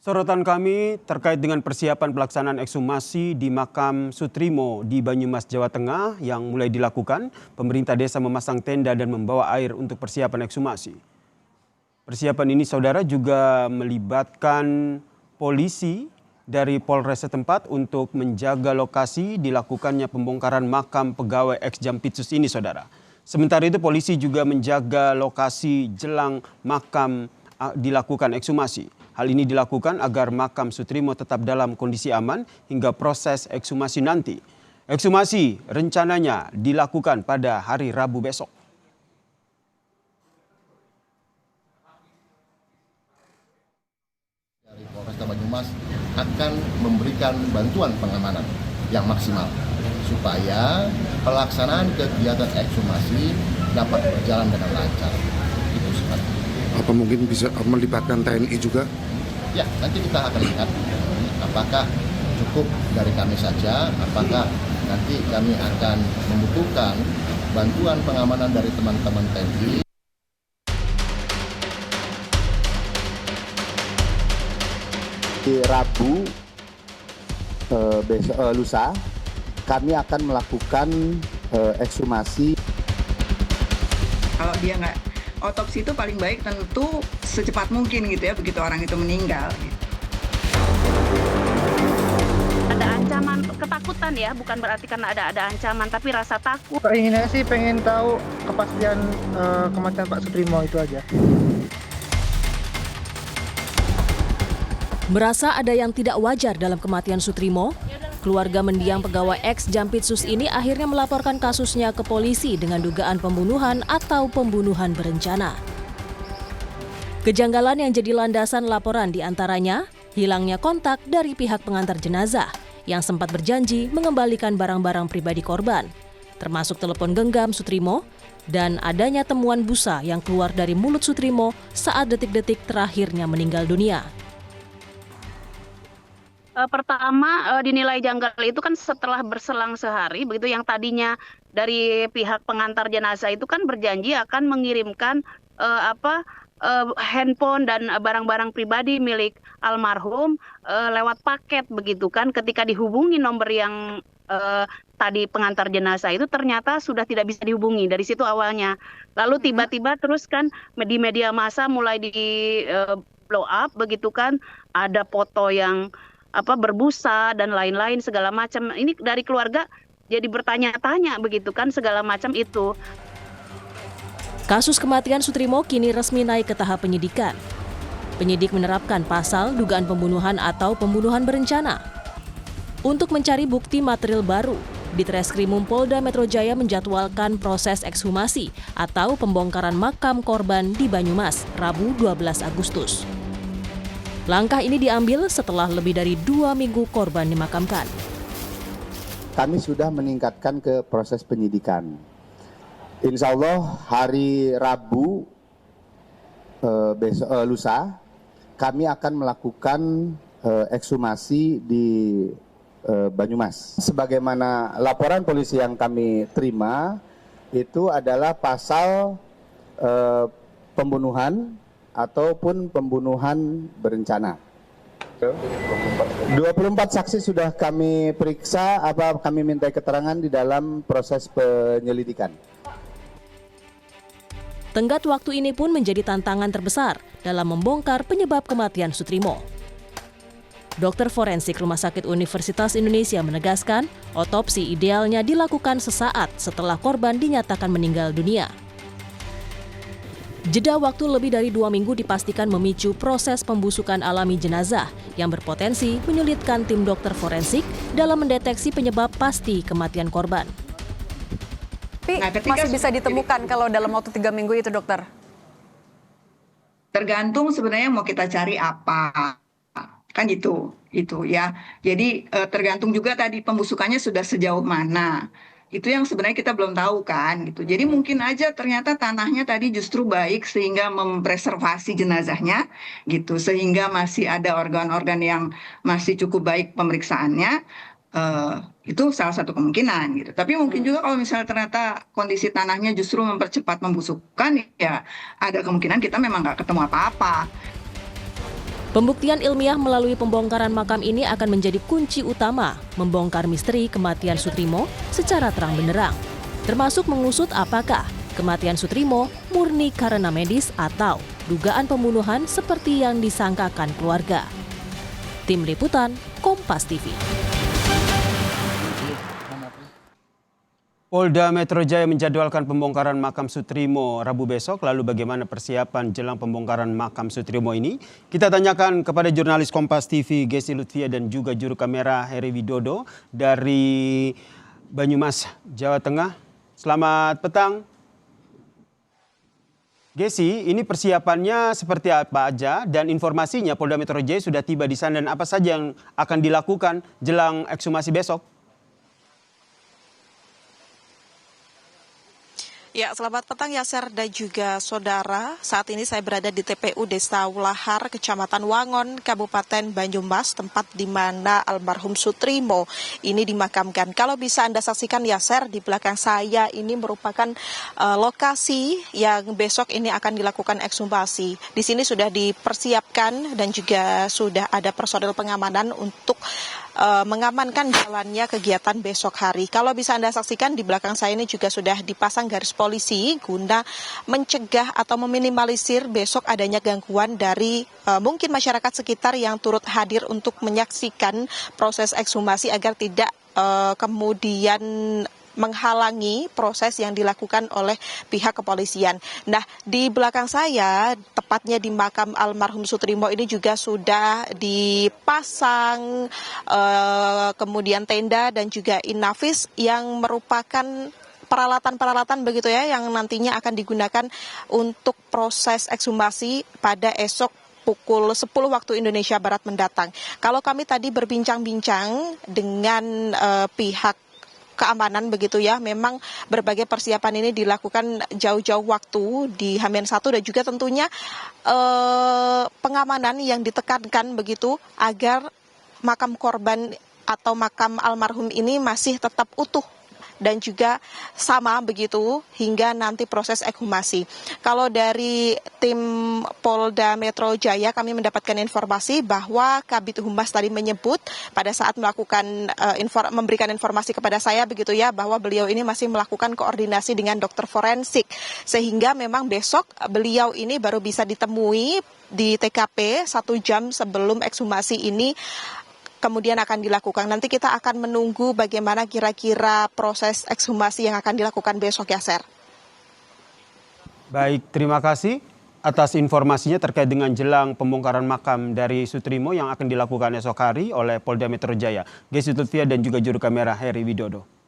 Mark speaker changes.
Speaker 1: Sorotan kami terkait dengan persiapan pelaksanaan ekshumasi di makam Sutrimo di Banyumas, Jawa Tengah yang mulai dilakukan. Pemerintah desa memasang tenda dan membawa air untuk persiapan ekshumasi. Persiapan ini saudara juga melibatkan polisi dari Polres setempat untuk menjaga lokasi dilakukannya pembongkaran makam pegawai ex-Jampitsus ini saudara. Sementara itu polisi juga menjaga lokasi jelang makam dilakukan ekshumasi. Hal ini dilakukan agar makam Sutrimo tetap dalam kondisi aman hingga proses ekshumasi nanti. Ekshumasi rencananya dilakukan pada hari Rabu besok.
Speaker 2: Dari Polresta Banyumas akan memberikan bantuan pengamanan yang maksimal supaya pelaksanaan kegiatan ekshumasi dapat berjalan dengan lancar. Itu sebenarnya.
Speaker 3: Apa mungkin bisa melibatkan TNI juga?
Speaker 2: Ya, nanti kita akan lihat apakah cukup dari kami saja, apakah nanti kami akan membutuhkan bantuan pengamanan dari teman-teman TNI.
Speaker 4: Di Rabu lusa kami akan melakukan ekshumasi.
Speaker 5: Kalau dia nggak otopsi itu paling baik tentu secepat mungkin gitu ya, begitu orang itu meninggal.
Speaker 6: Ada ancaman, ketakutan ya, bukan berarti karena ada ancaman, tapi rasa takut.
Speaker 7: Keinginannya sih pengen tahu kepastian kematian Pak Sutrimo itu aja.
Speaker 8: Merasa ada yang tidak wajar dalam kematian Sutrimo, keluarga mendiang pegawai ex-Jampitsus ini akhirnya melaporkan kasusnya ke polisi dengan dugaan pembunuhan atau pembunuhan berencana. Kejanggalan yang jadi landasan laporan diantaranya hilangnya kontak dari pihak pengantar jenazah yang sempat berjanji mengembalikan barang-barang pribadi korban, termasuk telepon genggam Sutrimo dan adanya temuan busa yang keluar dari mulut Sutrimo saat detik-detik terakhirnya meninggal dunia.
Speaker 6: Pertama dinilai janggal itu kan setelah berselang sehari, begitu yang tadinya dari pihak pengantar jenazah itu kan berjanji akan mengirimkan handphone dan barang-barang pribadi milik almarhum lewat paket begitu kan. Ketika dihubungi nomor yang tadi pengantar jenazah itu ternyata sudah tidak bisa dihubungi dari situ awalnya. Lalu tiba-tiba terus kan di media massa mulai di blow up begitu kan, ada foto yang berbusa dan lain-lain segala macam. Ini dari keluarga jadi bertanya-tanya begitu kan segala macam itu.
Speaker 8: Kasus kematian Sutrimo kini resmi naik ke tahap penyidikan. Penyidik menerapkan pasal dugaan pembunuhan atau pembunuhan berencana. Untuk mencari bukti material baru, Ditreskrimum Polda Metro Jaya menjadwalkan proses ekshumasi atau pembongkaran makam korban di Banyumas, Rabu 12 Agustus. Langkah ini diambil setelah lebih dari 2 minggu korban dimakamkan.
Speaker 4: Kami sudah meningkatkan ke proses penyidikan. Insya Allah hari Rabu lusa kami akan melakukan ekshumasi di Banyumas. Sebagaimana laporan polisi yang kami terima itu adalah pasal pembunuhan ataupun pembunuhan berencana. 24 saksi sudah kami periksa, kami minta keterangan di dalam proses penyelidikan.
Speaker 8: Tenggat waktu ini pun menjadi tantangan terbesar dalam membongkar penyebab kematian Sutrimo. Dokter forensik Rumah Sakit Universitas Indonesia menegaskan, otopsi idealnya dilakukan sesaat setelah korban dinyatakan meninggal dunia. Jeda waktu lebih dari 2 minggu dipastikan memicu proses pembusukan alami jenazah yang berpotensi menyulitkan tim dokter forensik dalam mendeteksi penyebab pasti kematian korban.
Speaker 9: Tapi masih bisa ditemukan kalau dalam waktu 3 minggu itu, dokter?
Speaker 5: Tergantung sebenarnya mau kita cari apa, kan gitu ya. Jadi tergantung juga tadi pembusukannya sudah sejauh mana. Itu yang sebenarnya kita belum tahu kan gitu. Jadi mungkin aja ternyata tanahnya tadi justru baik sehingga mempreservasi jenazahnya gitu, sehingga masih ada organ-organ yang masih cukup baik pemeriksaannya. Itu salah satu kemungkinan gitu. Tapi mungkin juga kalau misalnya ternyata kondisi tanahnya justru mempercepat pembusukan, ya ada kemungkinan kita memang nggak ketemu apa-apa.
Speaker 8: Pembuktian ilmiah melalui pembongkaran makam ini akan menjadi kunci utama membongkar misteri kematian Soetrimo secara terang benderang, termasuk mengusut apakah kematian Soetrimo murni karena medis atau dugaan pembunuhan seperti yang disangkakan keluarga. Tim Liputan, Kompas TV.
Speaker 1: Polda Metro Jaya menjadwalkan pembongkaran makam Soetrimo Rabu besok. Lalu bagaimana persiapan jelang pembongkaran makam Soetrimo ini? Kita tanyakan kepada jurnalis Kompas TV Gesi Lutfia dan juga juru kamera Heri Widodo dari Banyumas, Jawa Tengah. Selamat petang. Gesi, ini persiapannya seperti apa aja dan informasinya Polda Metro Jaya sudah tiba di sana dan apa saja yang akan dilakukan jelang ekshumasi besok?
Speaker 10: Ya, selamat petang Yaser dan juga saudara. Saat ini saya berada di TPU Desa Wulahar, Kecamatan Wangon, Kabupaten Banyumas, tempat di mana almarhum Soetrimo ini dimakamkan. Kalau bisa Anda saksikan Yaser, di belakang saya ini merupakan lokasi yang besok ini akan dilakukan ekshumasi. Di sini sudah dipersiapkan dan juga sudah ada personel pengamanan untuk mengamankan jalannya kegiatan besok hari. Kalau bisa Anda saksikan di belakang saya ini juga sudah dipasang garis polisi guna mencegah atau meminimalisir besok adanya gangguan dari mungkin masyarakat sekitar yang turut hadir untuk menyaksikan proses ekshumasi agar tidak kemudian menghalangi proses yang dilakukan oleh pihak kepolisian. Nah, di belakang saya, tepatnya di makam almarhum Soetrimo ini juga sudah dipasang kemudian tenda dan juga inafis yang merupakan peralatan-peralatan begitu ya yang nantinya akan digunakan untuk proses ekshumasi pada esok pukul 10 waktu Indonesia Barat mendatang. Kalau kami tadi berbincang-bincang dengan pihak keamanan begitu ya, memang berbagai persiapan ini dilakukan jauh-jauh waktu di H-1 dan juga tentunya pengamanan yang ditekankan begitu agar makam korban atau makam almarhum ini masih tetap utuh dan juga sama begitu hingga nanti proses ekshumasi. Kalau dari tim Polda Metro Jaya kami mendapatkan informasi bahwa Kabid Humas tadi menyebut pada saat melakukan memberikan informasi kepada saya begitu ya bahwa beliau ini masih melakukan koordinasi dengan dokter forensik sehingga memang besok beliau ini baru bisa ditemui di TKP 1 jam sebelum ekshumasi ini kemudian akan dilakukan. Nanti kita akan menunggu bagaimana kira-kira proses ekshumasi yang akan dilakukan besok ya, Ser.
Speaker 1: Baik, terima kasih atas informasinya terkait dengan jelang pembongkaran makam dari Soetrimo yang akan dilakukan esok hari oleh Polda Metro Jaya. Gesi Lutfia dan juga juru kamera Heri Widodo.